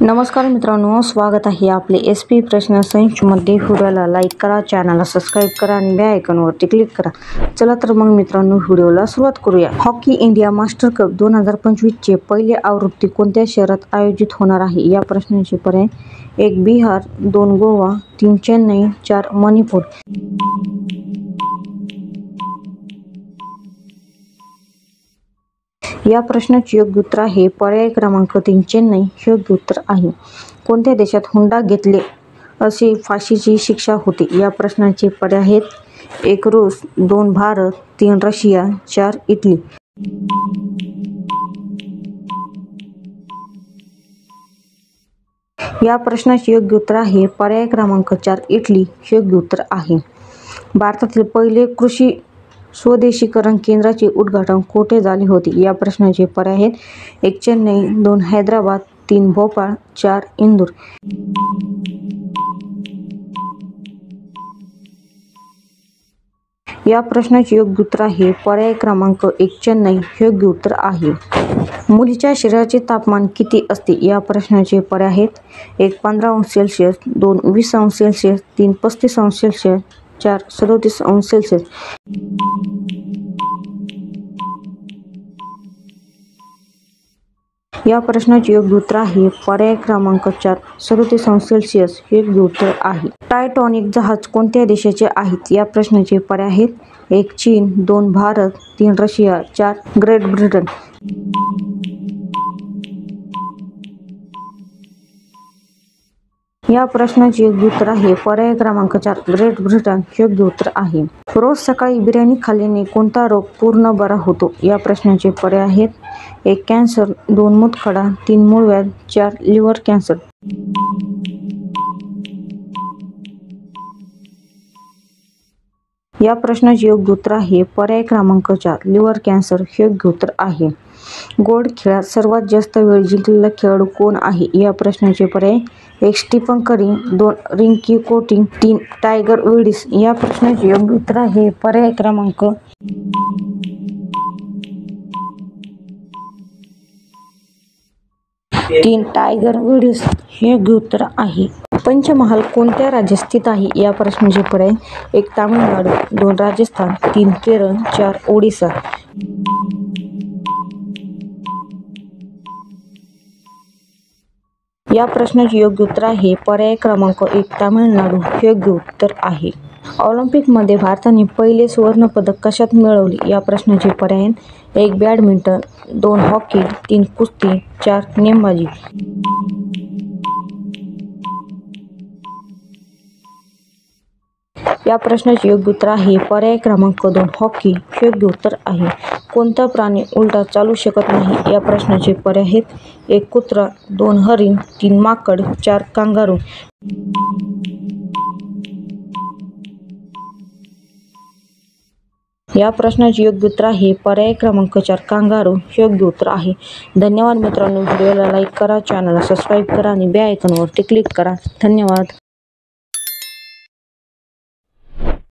नमस्कार मित्रांनो, स्वागत आहे आपले SP प्रश्न संचमध्ये। व्हिडिओला लाईक करा, चॅनलला सबस्क्राईब करा आणि बेल आयकॉनवरती क्लिक करा। चला तर मग मित्रांनो, व्हिडिओला सुरुवात करूया। हॉकी इंडिया मास्टर कप 2025 चे पहिले आवृत्ती कोणत्या शहरात आयोजित होणार आहे? या प्रश्नाचे पर्याय: 1 बिहार, 2 गोवा, 3 चेन्नई, 4 मणिपूर। या प्रश्नाचे योग्य उत्तर आहे पर्याय क्रमांक 3 चेन्नई हे योग्य उत्तर आहे। कोणत्या देशात हुंडा घेतले असे फाशीची शिक्षा होते? या प्रश्नाचे पर्याय आहेत: 1 रूस, 2 भारत, 3 रशिया, 4 इटली। या प्रश्नाचे योग्य उत्तर आहे पर्याय क्रमांक 4 इटली हे योग्य उत्तर आहे। भारतातील पहिले कृषी स्वदेशीकरण केंद्राचे उद्घाटन कोठे झाले होते? या प्रश्नाचे पर्याय आहेत: 1 चेन्नई, 2 हैदराबाद, 3 भोपाळ, 4 इंदूर। या प्रश्नाचे योग्य उत्तर आहे पर्याय क्रमांक 1 चेन्नई हे योग्य उत्तर आहे। मुलीच्या शरीराचे तापमान किती असते? या प्रश्नाचे पर्याय आहेत: 1 15 अंश सेल्सिअस, 2 20 अंश सेल्सिअस, 3 35 अंश सेल्सिअस, 4 37 अंश सेल्सिअस। या प्रश्नाचे योग्य उत्तर आहे पर्याय क्रमांक 4 37 अंश सेल्सिअस हे योग्य उत्तर आहे। टायटॅनिक जहाज कोणत्या देशाचे आहेत? या प्रश्नाचे पर्याय आहेत: 1 चीन, 2 भारत, 3 रशिया, 4 ग्रेट ब्रिटन। या प्रश्नाचे योग्य उत्तर आहे पर्याय क्रमांक 4 ग्रेट ब्रिटन हे योग्य उत्तर आहे। रोज सकाळी बिर्याणी खाल्ल्याने कोणता रोग पूर्ण बरा होतो? या प्रश्नाचे पर्याय आहेत: 1 कॅन्सर, 2 मूतखडा, 3 मूळव्याध, 4 लिव्हर कॅन्सर। या प्रश्नाचे योग्य उत्तर आहे पर्याय क्रमांक 4 लिव्हर कॅन्सर हे योग्य उत्तर आहे। गोल्ड खेळात सर्वात जास्त वेळ जिंकलेला खेळाडू कोण आहे? या प्रश्नाचे पर्याय: 1 स्टीफन करी, 2 रिकी पोंटिंग, 3 टायगर वुड्स। या प्रश्नाचे योग्य उत्तर आहे पर्याय क्रमांक 3 टायगर वुड्स हे योग्य उत्तर आहे। पंचमहाल कोणत्या राज्यात स्थित आहे? या प्रश्नाचे पर्याय: 1 तामिळनाडू, 2 राजस्थान, 3 केरळ, 4 ओडिसा। या प्रश्नाचे योग्य उत्तर आहे पर्याय क्रमांक 1 तामिळनाडू हे योग्य उत्तर आहे। ऑलिम्पिकमध्ये भारताने पहिले सुवर्ण पदक कशात मिळवले? या प्रश्नाचे पर्याय: 1 बॅडमिंटन, 2 हॉकी, 3 कुस्ती, 4 नेमबाजी। या प्रश्नाचे योग्य उत्तर आहे पर्याय क्रमांक 2 हॉकी हे योग्य उत्तर आहे। कोणता प्राणी उलटा चालू शकत नाही? या प्रश्नाचे पर्याय आहेत: 1 कुत्रा, 2 हरिण, 3 माकड, 4 कांगारू। या प्रश्नाचे योग्य उत्तर आहे पर्याय क्रमांक 4 कांगारू हे योग्य उत्तर आहे। धन्यवाद मित्रांनो, व्हिडिओला लाईक करा, चॅनलला सबस्क्राईब करा आणि बेल आयकॉनवरती क्लिक करा। धन्यवाद।